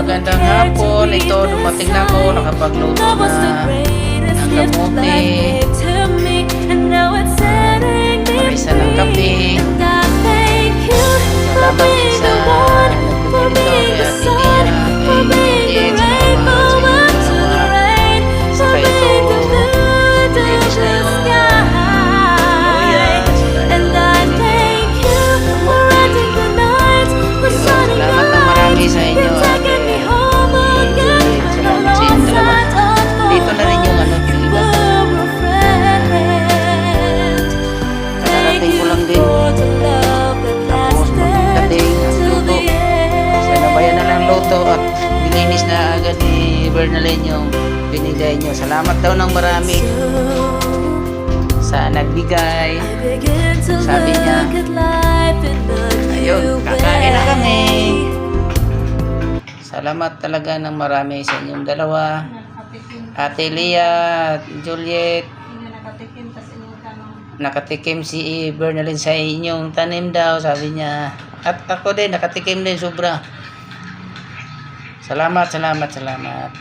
magandang hapon. Ito, dumating na ako, nakapagluto na ng kamote, marisa ng kape. Salamat din sa nagbibili nito, kay Ate Lia, kay Juliet, salamat sa inyong dalawa. Saka ito, linis na yung luya, saka yung salamat ng marami sa inyo, Ate Juliet. Salamat sa inyong dalawa. Dito na rin yung yung iba. Kararating ko lang din. Tapos magdating at luto. Sinabayan na ng luto at nilinis na agad ni Bernalyn yung binigay nyo. Salamat daw ng marami sa nagbigay. Sabi niya, ayun, kakain na kami. Salamat talaga ng marami sa inyong dalawa. Ate Lia at Juliet. Nakatikim si Bernalyn sa inyong tanim daw, sabi niya. At ako din, nakatikim din sobra. Salamat, salamat, salamat.